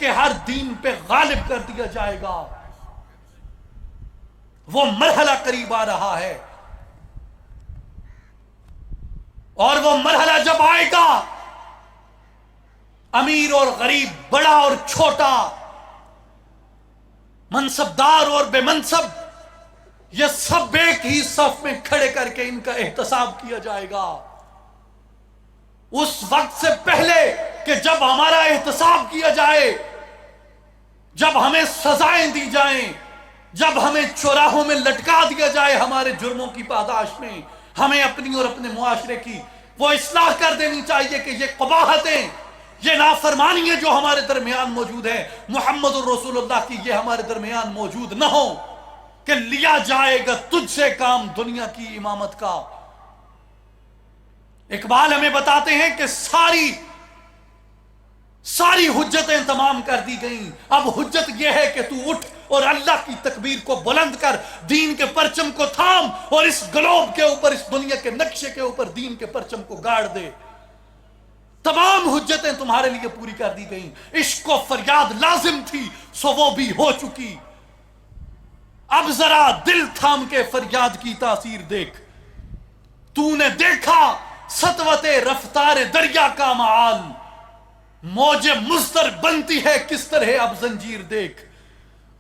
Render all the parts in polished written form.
کے ہر دین پہ غالب کر دیا جائے گا. وہ مرحلہ قریب آ رہا ہے، اور وہ مرحلہ جب آئے گا، امیر اور غریب، بڑا اور چھوٹا، منصبدار اور بے منصب، یہ سب ایک ہی صف میں کھڑے کر کے ان کا احتساب کیا جائے گا. اس وقت سے پہلے کہ جب ہمارا احتساب کیا جائے، جب ہمیں سزائیں دی جائیں، جب ہمیں چوراہوں میں لٹکا دیا جائے ہمارے جرموں کی پاداش میں، ہمیں اپنی اور اپنے معاشرے کی وہ اصلاح کر دینی چاہیے کہ یہ قباحتیں، یہ نافرمانیاں جو ہمارے درمیان موجود ہیں، محمد الرسول اللہ کی، یہ ہمارے درمیان موجود نہ ہو، کہ لیا جائے گا تجھ سے کام دنیا کی امامت کا. اقبال ہمیں بتاتے ہیں کہ ساری حجتیں تمام کر دی گئیں، اب حجت یہ ہے کہ تو اٹھ اور اللہ کی تکبیر کو بلند کر، دین کے پرچم کو تھام، اور اس گلوب کے اوپر، اس دنیا کے نقشے کے اوپر دین کے پرچم کو گاڑ دے. تمام حجتیں تمہارے لیے پوری کر دی گئیں. عشق و فریاد لازم تھی، سو وہ بھی ہو چکی. اب ذرا دل تھام کے فریاد کی تاثیر دیکھ. تو نے دیکھا سطوت رفتار دریا کا معال، موج مضطر بنتی ہے کس طرح اب زنجیر دیکھ.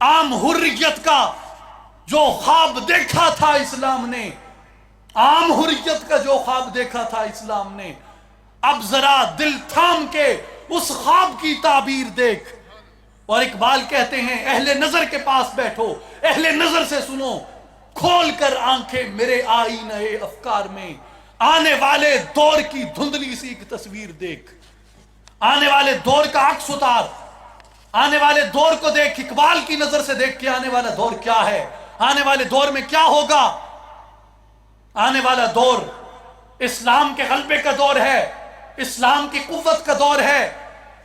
عام حریت کا جو خواب دیکھا تھا اسلام نے، عام حریت کا جو خواب دیکھا تھا اسلام نے، اب ذرا دل تھام کے اس خواب کی تعبیر دیکھ. اور اقبال کہتے ہیں اہل نظر کے پاس بیٹھو، اہل نظر سے سنو، کھول کر آنکھیں میرے آئینہ افکار میں، آنے والے دور کی دھندلی سی ایک تصویر دیکھ. آنے والے دور کا عکس اتار، آنے والے دور کو دیکھ، اقبال کی نظر سے دیکھ کہ آنے والا دور کیا ہے، آنے والے دور میں کیا ہوگا. آنے والا دور اسلام کے غلبے کا دور ہے، اسلام کی قوت کا دور ہے،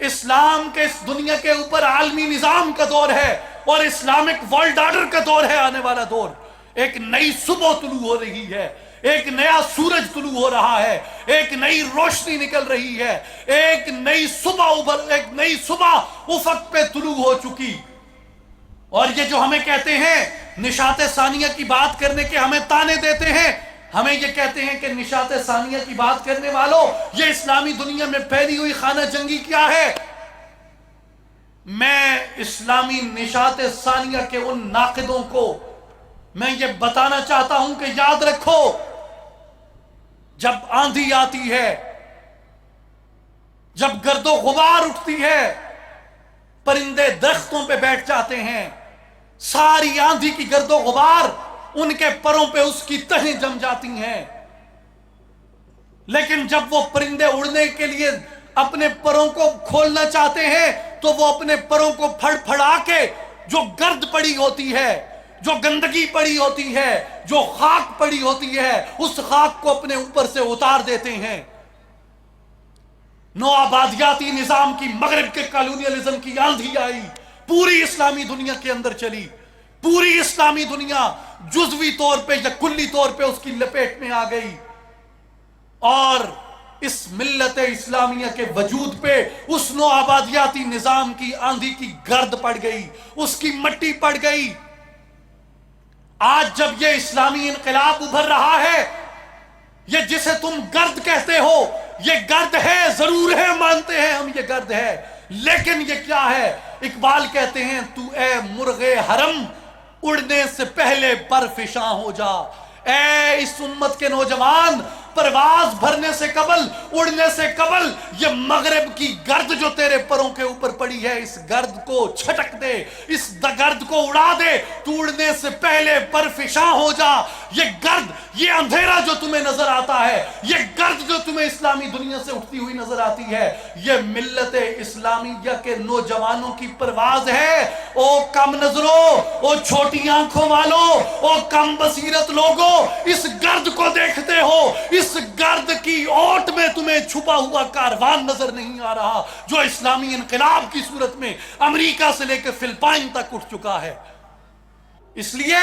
اسلام کے اس دنیا کے اوپر عالمی نظام کا دور ہے، اور اسلامک ورلڈ آرڈر کا دور ہے. آنے والا دور، ایک نئی صبح طلوع ہو رہی ہے، ایک نیا سورج طلوع ہو رہا ہے، ایک نئی روشنی نکل رہی ہے، ایک نئی صبح افق پہ طلوع ہو چکی. اور یہ جو ہمیں کہتے ہیں نشاط ثانیہ کی بات کرنے کے ہمیں تانے دیتے ہیں، ہمیں یہ کہتے ہیں کہ نشاط ثانیہ کی بات کرنے والوں، یہ اسلامی دنیا میں پھیلی ہوئی خانہ جنگی کیا ہے. میں اسلامی نشاط ثانیہ کے ان ناقدوں کو میں یہ بتانا چاہتا ہوں کہ یاد رکھو، جب آندھی آتی ہے، جب گرد و غبار اٹھتی ہے، پرندے درختوں پہ بیٹھ جاتے ہیں، ساری آندھی کی گرد و غبار ان کے پروں پہ اس کی تہیں جم جاتی ہیں. لیکن جب وہ پرندے اڑنے کے لیے اپنے پروں کو کھولنا چاہتے ہیں تو وہ اپنے پروں کو پھڑ پھڑا کے جو گرد پڑی ہوتی ہے، جو گندگی پڑی ہوتی ہے، جو خاک پڑی ہوتی ہے، اس خاک کو اپنے اوپر سے اتار دیتے ہیں. نو آبادیاتی نظام کی، مغرب کے کالونیلزم کی آندھی آئی، پوری اسلامی دنیا کے اندر چلی، پوری اسلامی دنیا جزوی طور پہ یا کلی طور پہ اس کی لپیٹ میں آ گئی، اور اس ملت اسلامیہ کے وجود پہ اس نو آبادیاتی نظام کی آندھی کی گرد پڑ گئی، اس کی مٹی پڑ گئی. آج جب یہ اسلامی انقلاب ابھر رہا ہے، یہ جسے تم گرد کہتے ہو، یہ گرد ہے، ضرور ہے، مانتے ہیں ہم یہ گرد ہے، لیکن یہ کیا ہے؟ اقبال کہتے ہیں تو اے مرغ حرم اڑنے سے پہلے پر فشاں ہو جا. اے اس امت کے نوجوان، پرواز بھرنے سے قبل، اڑنے سے قبل، یہ مغرب کی گرد جو تیرے پروں کے اوپر پڑی ہے، اس گرد کو چھٹک دے، اس گرد کو اڑا دے. تو اڑنے سے پہلے پرفشاں ہو جا. یہ گرد، یہ اندھیرا جو تمہیں نظر آتا ہے، یہ گرد جو تمہیں اسلامی دنیا سے اٹھتی ہوئی نظر آتی ہے، یہ ملت اسلامیہ کے نوجوانوں کی پرواز ہے. او کم نظروں، او چھوٹی آنکھوں والوں، او کم بصیرت لوگوں، اس گرد کو دیکھتے ہو، اس گرد کی اوٹ میں تمہیں چھپا ہوا کاروان نظر نہیں آ رہا جو اسلامی انقلاب کی صورت میں امریکہ سے لے کے فلپائن تک اٹھ چکا ہے. اس لیے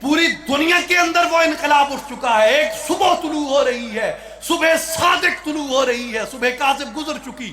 پوری دنیا کے اندر وہ انقلاب اٹھ چکا ہے. ایک صبح طلوع ہو رہی ہے، صبح صادق طلوع ہو رہی ہے، صبح کاذب گزر چکی.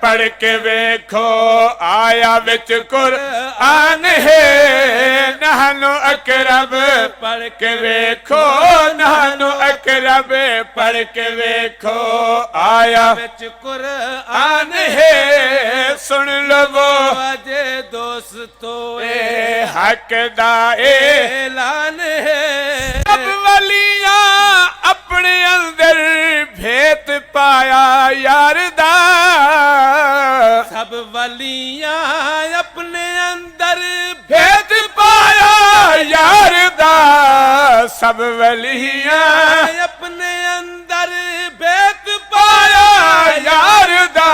پڑھ کے ویکھو آیا وچ قرآن ہے نحن اقرب پڑھ کے ویکھو نحن اقرب پڑھ کے ویکھو آیا وچ قرآن ہے سن لو اج دوستو اے حق دا اعلان ہے سب ولیاں اپنے اندر بھیت پایا یار دا سب ولیاں اپنے اندر بھیت پایا یار دا سب ولیاں اپنے اندر بھیت پایا یار دا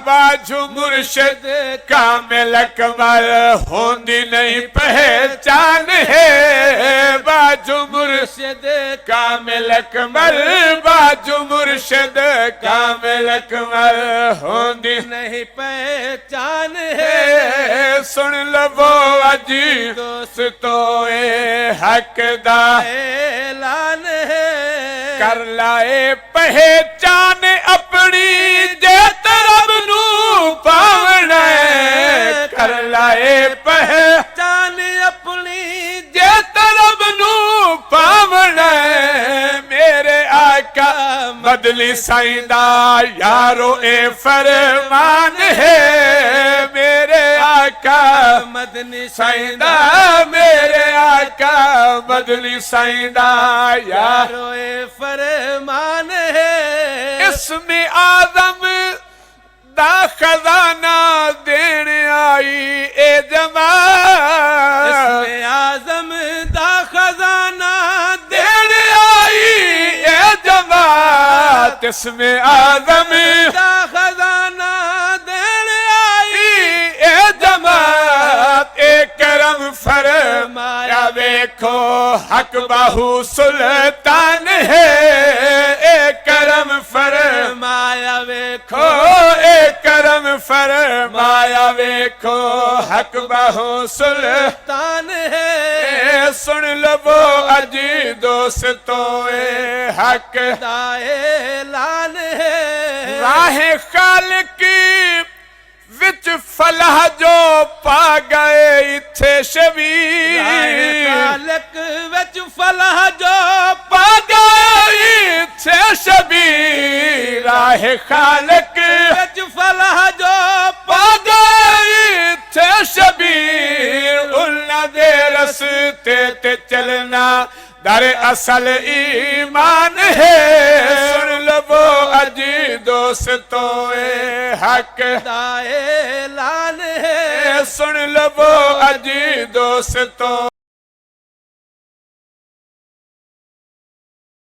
باجو مرشد کامل اکمل ہوندی نہیں پہچان ہے باجو مرشد کامل اکمل باجو مرشد کامل اکمل ہوندی نہیں پہچان ہے سن لو اجی دوستو اے حق دا اعلان ہے کر لائے پہچان اپنی جے رب نو پاونا کر لائے پہچان اپنی جے رب نو پاونا میرے آقا مدنی سائیں دا یارو اے فرمان ہے میرے آقا مدنی سائیں دا میرے آقا مدنی سائیں دا یارو اے فرمان ہے اسم آدم دا خزانہ دین آئی اے جماعت اسم آزم دا خزانہ دین آئی اے جماعت اسم آزم دا خزانہ دین آئی اے جماعت اے کرم فرمایا ویکھو حق باہو سلطان ہے اے کرم فرمایا ویکھو اے کرم فرمایا ویکھو حق باہو سلطان ہے سن لو اجی دوستو اے حق دا اعلان ہے راہ خالق وچ فلاح جو پا گئے اتھے شبیر راہ خالق وچ فلاح جو پا گئے اتھے شبیر راہ خالق وچ فلاح جو پا گئے اتھے شبیر انہاں دے رستے تے چلنا در اصل ایمان ہے سن لو اجی دوستو اے حق دا اعلان ہے سن لو اجی دوستو